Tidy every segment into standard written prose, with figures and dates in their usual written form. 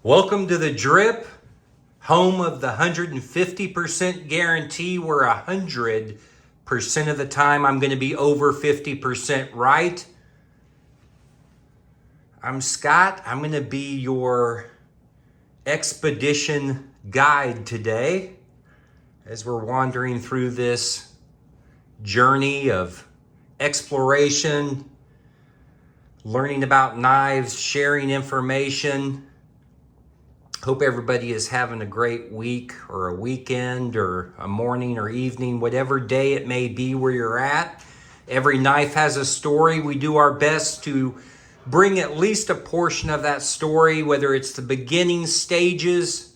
Welcome to the Drip, home of the 150% guarantee, where 100% of the time I'm going to be over 50% right. I'm Scott. I'm going to be your expedition guide today as we're wandering through this journey of exploration, learning about knives, sharing information. Hope everybody is having a great week or a weekend or a morning or evening, whatever day it may be where you're at. Every knife has a story. We do our best to bring at least a portion of that story, whether it's the beginning stages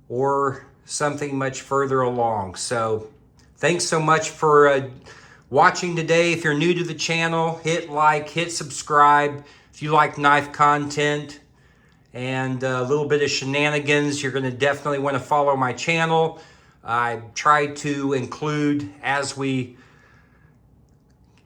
or something much further along. So thanks so much for watching today. If you're new to the channel, hit like, hit subscribe. If you like knife content and a little bit of shenanigans, you're going to definitely want to follow my channel. I try to include, as we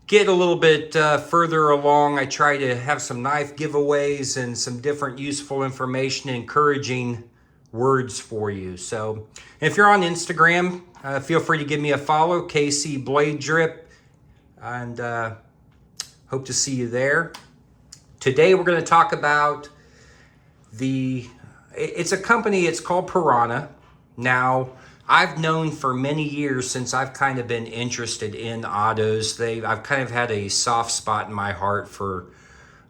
get a little bit further along, I try to have some knife giveaways and some different useful information, encouraging words for you. So if you're on Instagram, feel free to give me a follow, KC Blade Drip, and hope to see you there. Today we're going to talk about it's a company, it's called Piranha. Now, I've known for many years, since I've kind of been interested in autos, I've kind of had a soft spot in my heart for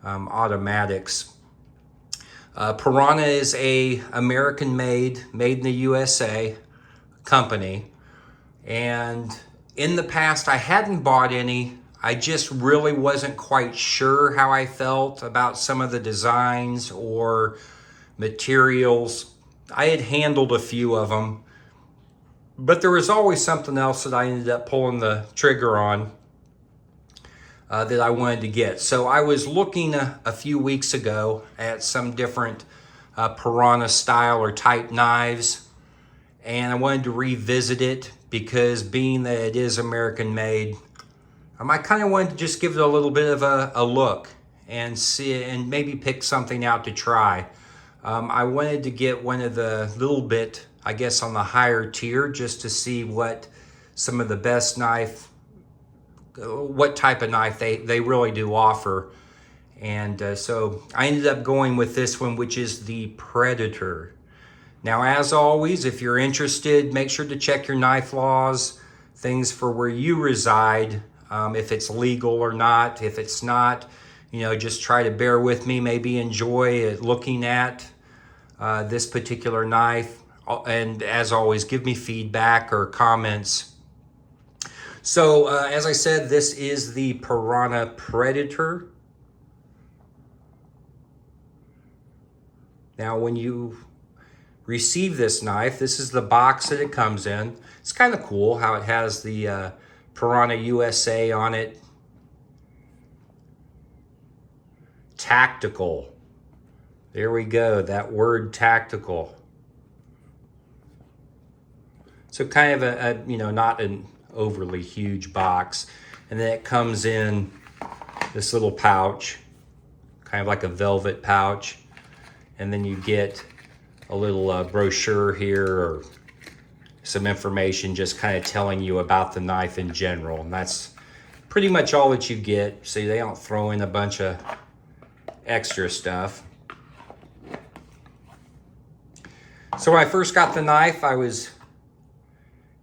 automatics. Piranha is a American-made, made in the USA company. And in the past, I hadn't bought any. I just really wasn't quite sure how I felt about some of the designs or materials. I had handled a few of them, but there was always something else that I ended up pulling the trigger on that I wanted to get. So I was looking a few weeks ago at some different Piranha style or type knives, and I wanted to revisit it because, being that it is American made, I kind of wanted to just give it a little bit of a look and see, and maybe pick something out to try. I wanted to get one of the little bit, I guess, on the higher tier, just to see what some of the best what type of knife they really do offer. And so I ended up going with this one, which is the Predator. Now, as always, if you're interested, make sure to check your knife laws, things for where you reside, if it's legal or not. If it's not, just try to bear with me, maybe enjoy looking at this particular knife. And as always, give me feedback or comments. So as I said, this is the Piranha Predator. Now, when you receive this knife, this is the box that it comes in. It's kind of cool how it has the Piranha USA on it. Tactical. There we go, that word, tactical. So kind of a not an overly huge box. And then it comes in this little pouch, kind of like a velvet pouch. And then you get a little brochure here, or some information just kind of telling you about the knife in general. And that's pretty much all that you get. See, they don't throw in a bunch of extra stuff. So when I first got the knife, I was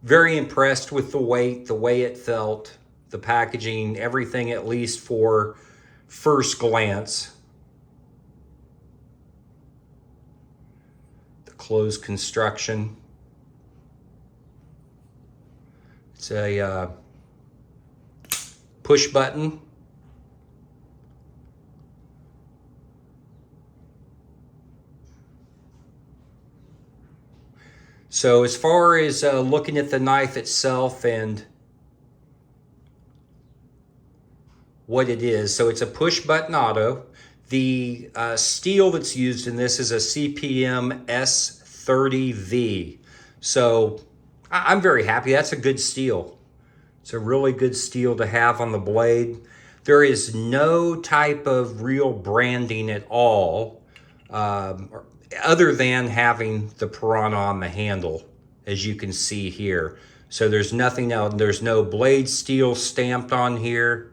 very impressed with the weight, the way it felt, the packaging, everything, at least for first glance. The closed construction. It's a push button. So as far as looking at the knife itself and what it is, so it's a push button auto. The steel that's used in this is a CPM S30V. So I'm very happy. That's a good steel. It's a really good steel to have on the blade. There is no type of real branding at all other than having the Piranha on the handle, as you can see here. So there's nothing else. There's no blade steel stamped on here.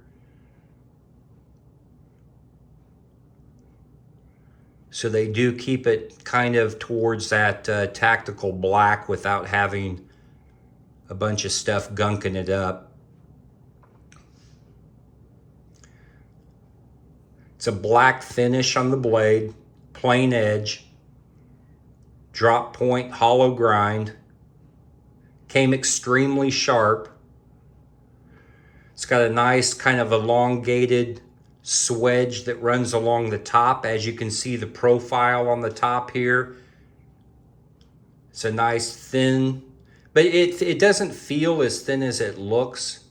So they do keep it kind of towards that tactical black without having a bunch of stuff gunking it up. It's a black finish on the blade, plain edge, drop point, hollow grind. Came extremely sharp. It's got a nice kind of elongated swedge that runs along the top. As you can see, the profile on the top here. It's a nice thin, but it doesn't feel as thin as it looks.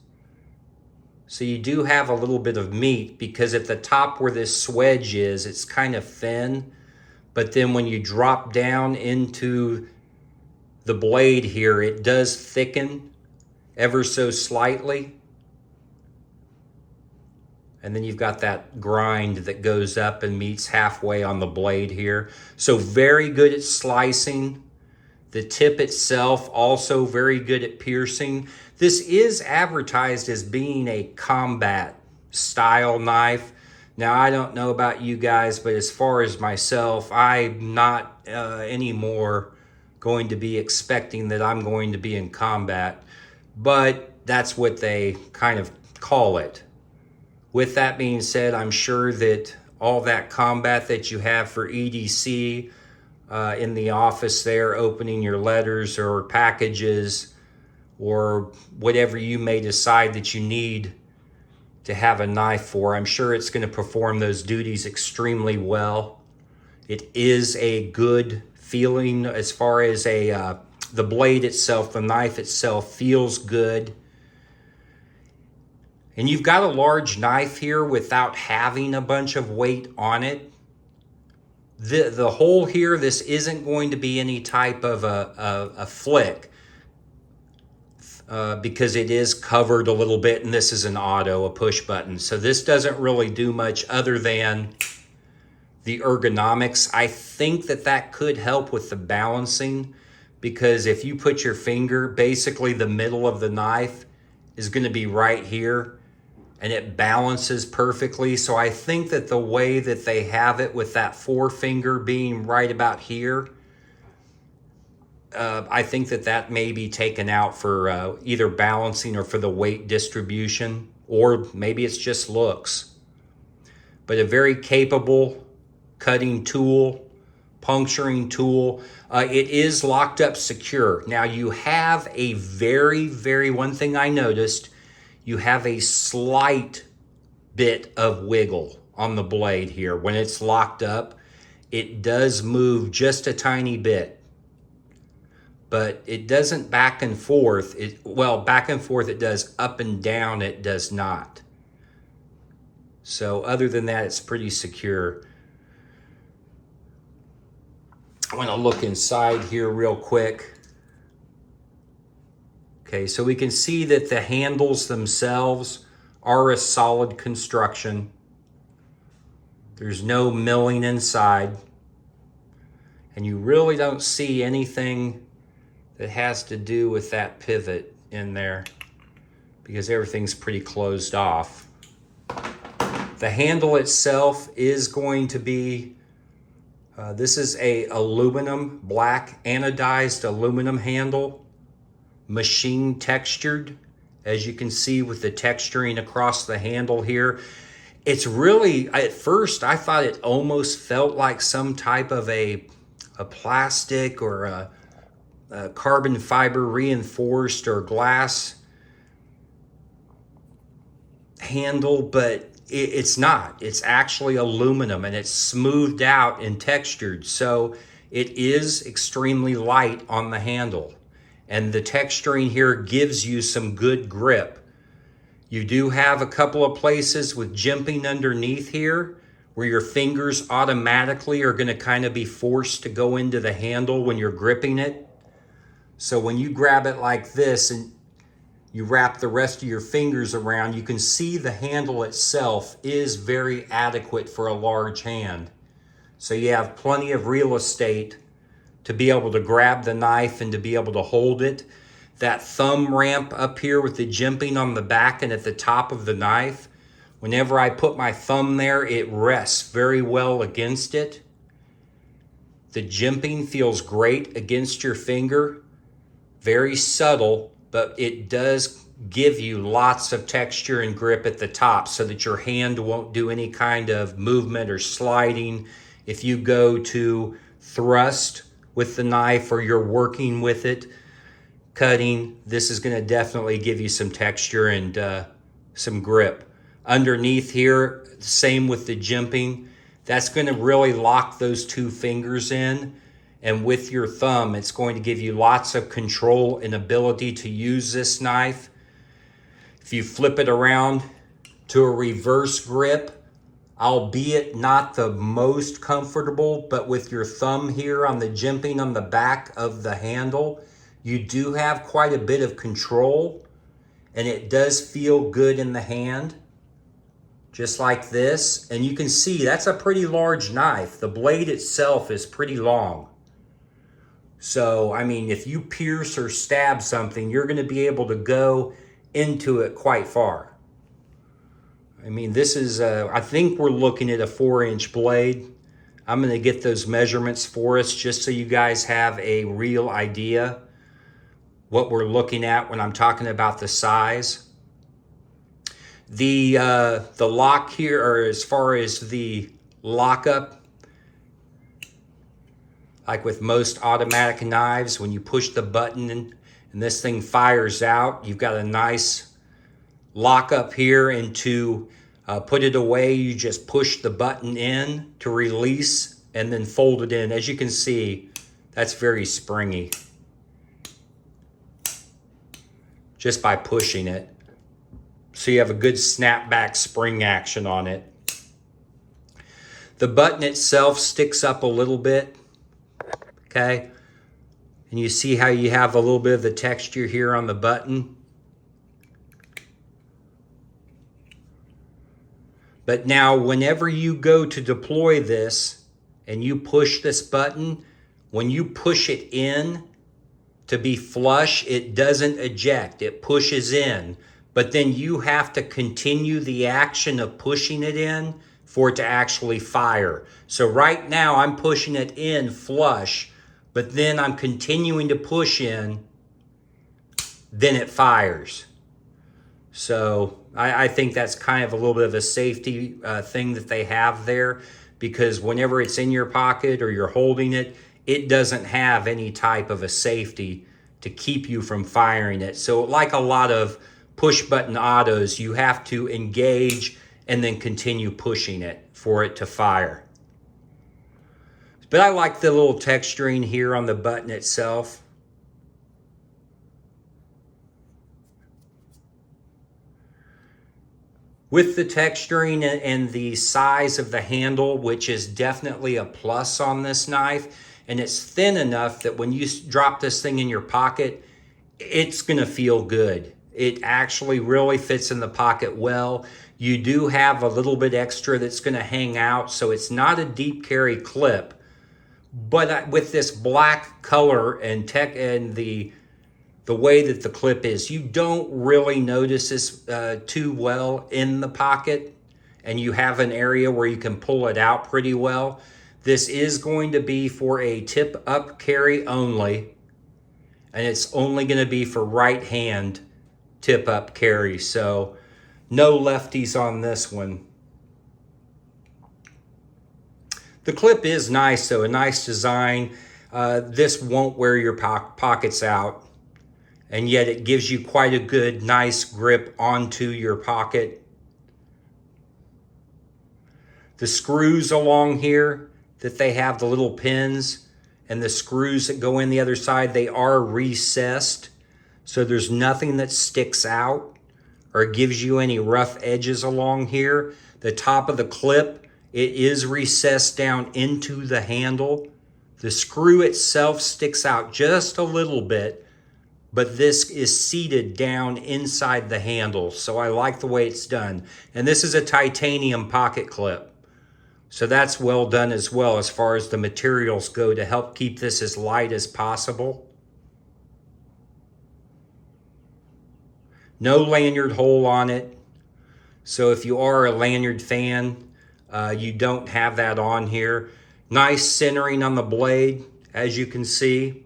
So you do have a little bit of meat, because at the top where this swedge is, it's kind of thin. But then when you drop down into the blade here, it does thicken ever so slightly. And then you've got that grind that goes up and meets halfway on the blade here. So very good at slicing. The tip itself also very good at piercing. This is advertised as being a combat style knife. Now, I don't know about you guys, but as far as myself, I'm not anymore going to be expecting that I'm going to be in combat. But that's what they kind of call it. With that being said, I'm sure that all that combat that you have for EDC in the office there, opening your letters or packages or whatever you may decide that you need to have a knife for, I'm sure it's going to perform those duties extremely well. It is a good feeling as far as the blade itself, the knife itself feels good. And you've got a large knife here without having a bunch of weight on it. The hole here, this isn't going to be any type of a flick because it is covered a little bit, and this is an auto, a push button. So this doesn't really do much other than the ergonomics. I think that could help with the balancing, because if you put your finger, basically the middle of the knife is going to be right here, and it balances perfectly. So I think that the way that they have it with that forefinger being right about here, I think that may be taken out for either balancing or for the weight distribution, or maybe it's just looks. But a very capable cutting tool, puncturing tool. It is locked up secure. Now you have a one thing I noticed, you have a slight bit of wiggle on the blade here. When it's locked up, it does move just a tiny bit, but it doesn't back and forth. Back and forth it does, up and down it does not. So other than that, it's pretty secure. I want to look inside here real quick. Okay, so we can see that the handles themselves are a solid construction. There's no milling inside. And you really don't see anything that has to do with that pivot in there, because everything's pretty closed off. The handle itself is going to be, this is a aluminum, black anodized aluminum handle. Machine textured, as you can see with the texturing across the handle here. It's really, at first I thought it almost felt like some type of a plastic or a carbon fiber reinforced or glass handle, but it's not. It's actually aluminum, and it's smoothed out and textured, so it is extremely light on the handle. And the texturing here gives you some good grip. You do have a couple of places with jimping underneath here where your fingers automatically are going to kind of be forced to go into the handle when you're gripping it. So when you grab it like this and you wrap the rest of your fingers around, you can see the handle itself is very adequate for a large hand. so you have plenty of real estate to be able to grab the knife and to be able to hold it. That thumb ramp up here with the jimping on the back and at the top of the knife, whenever I put my thumb there, it rests very well against it. The jimping feels great against your finger. Very subtle, but it does give you lots of texture and grip at the top so that your hand won't do any kind of movement or sliding. If you go to thrust with the knife or you're working with it, cutting, this is going to definitely give you some texture and some grip. Underneath here, same with the jimping. That's going to really lock those two fingers in. And with your thumb, it's going to give you lots of control and ability to use this knife. If you flip it around to a reverse grip, albeit not the most comfortable, but with your thumb here on the jimping on the back of the handle, you do have quite a bit of control, and it does feel good in the hand, just like this. And you can see that's a pretty large knife. The blade itself is pretty long. So, I mean, if you pierce or stab something, you're going to be able to go into it quite far. I mean, this is, I think we're looking at a 4-inch blade. I'm going to get those measurements for us just so you guys have a real idea what we're looking at when I'm talking about the size. The lock here, or as far as the lockup, like with most automatic knives, when you push the button and this thing fires out, you've got a nice lock up here, and to put it away, you just push the button in to release and then fold it in. As you can see, that's very springy just by pushing it. So you have a good snapback spring action on it. The button itself sticks up a little bit. Okay, and you see how you have a little bit of the texture here on the button. But now whenever you go to deploy this and you push this button, when you push it in to be flush, it doesn't eject, it pushes in. But then you have to continue the action of pushing it in for it to actually fire. So right now I'm pushing it in flush, but then I'm continuing to push in, then it fires. So I think that's kind of a little bit of a safety thing that they have there, because whenever it's in your pocket or you're holding it, it doesn't have any type of a safety to keep you from firing it. So like a lot of push button autos, you have to engage and then continue pushing it for it to fire. But I like the little texturing here on the button itself. With the texturing and the size of the handle, which is definitely a plus on this knife, and it's thin enough that when you drop this thing in your pocket, it's gonna feel good. It actually really fits in the pocket well. You do have a little bit extra that's gonna hang out, so it's not a deep carry clip. But with this black color and the way that the clip is, you don't really notice this too well in the pocket, and you have an area where you can pull it out pretty well. This is going to be for a tip up carry only, and it's only going to be for right hand tip up carry. So no lefties on this one. The clip is nice though, a nice design. This won't wear your pockets out, and yet it gives you quite a good, nice grip onto your pocket. The screws along here that they have, the little pins, and the screws that go in the other side, they are recessed. So there's nothing that sticks out or gives you any rough edges along here. The top of the clip, it is recessed down into the handle. The screw itself sticks out just a little bit, but this is seated down inside the handle. So I like the way it's done. And this is a titanium pocket clip. So that's well done as well as far as the materials go to help keep this as light as possible. No lanyard hole on it. So if you are a lanyard fan, you don't have that on here. Nice centering on the blade, as you can see.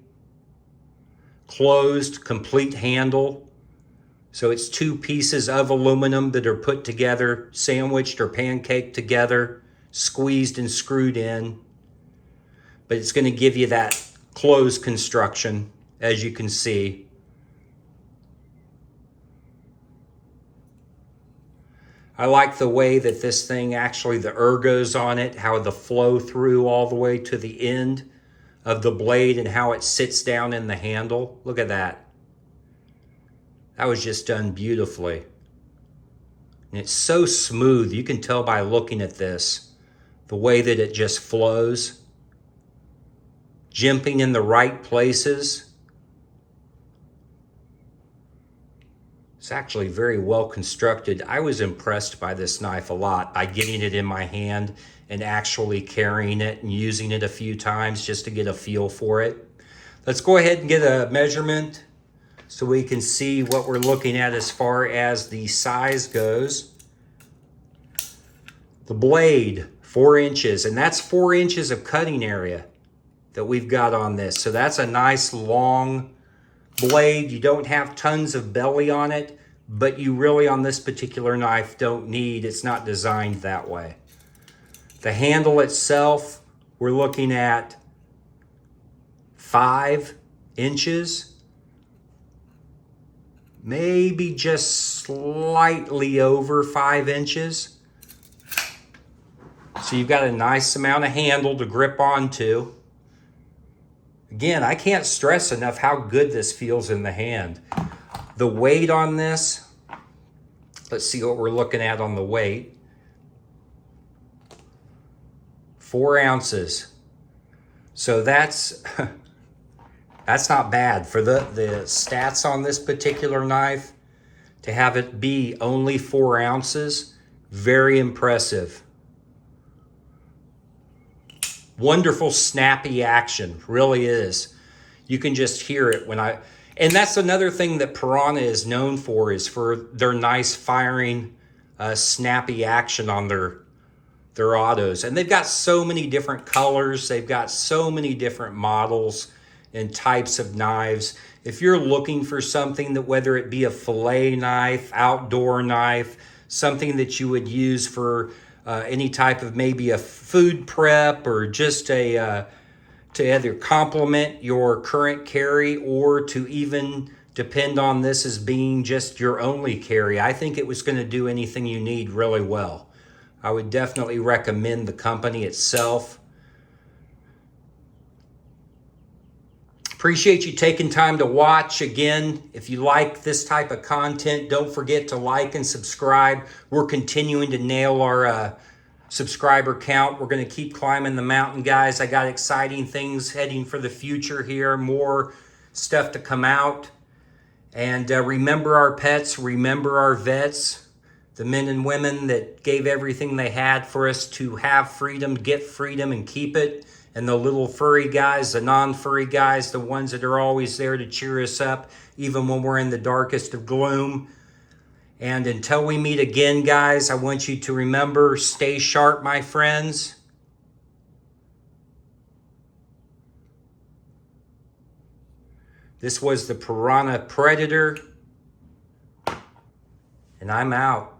Closed, complete handle. So it's two pieces of aluminum that are put together, sandwiched or pancaked together, squeezed and screwed in. But it's going to give you that closed construction, as you can see. I like the way that this thing actually, the ergos on it, how the flow through all the way to the end of the blade and how it sits down in the handle. Look at that. That was just done beautifully. And it's so smooth. You can tell by looking at this, the way that it just flows. Jimping in the right places. It's actually very well constructed. I was impressed by this knife a lot by getting it in my hand and actually carrying it and using it a few times just to get a feel for it. Let's go ahead and get a measurement so we can see what we're looking at as far as the size goes. The blade, 4 inches, and that's 4 inches of cutting area that we've got on this. So that's a nice long blade. You don't have tons of belly on it, but you really on this particular knife don't need, it's not designed that way. The handle itself, we're looking at 5 inches. Maybe just slightly over 5 inches. So you've got a nice amount of handle to grip onto. Again, I can't stress enough how good this feels in the hand. The weight on this, let's see what we're looking at on the weight. 4 ounces. So that's not bad for the stats on this particular knife. To have it be only 4 ounces, very impressive. Wonderful snappy action, really is. You can just hear it when and that's another thing that Piranha is known for, is for their nice firing, snappy action on their autos. And they've got so many different colors. They've got so many different models and types of knives. If you're looking for something that, whether it be a fillet knife, outdoor knife, something that you would use for any type of maybe a food prep, or just to either complement your current carry or to even depend on this as being just your only carry, I think it was going to do anything you need really well. I would definitely recommend the company itself. Appreciate you taking time to watch. Again, if you like this type of content, don't forget to like and subscribe. We're continuing to nail our subscriber count. We're going to keep climbing the mountain, guys. I got exciting things heading for the future here. More stuff to come out. And remember our pets. Remember our vets. The men and women that gave everything they had for us to have freedom, get freedom, and keep it. And the little furry guys, the non-furry guys, the ones that are always there to cheer us up, even when we're in the darkest of gloom. And until we meet again, guys, I want you to remember, stay sharp, my friends. This was the Piranha Predator, and I'm out.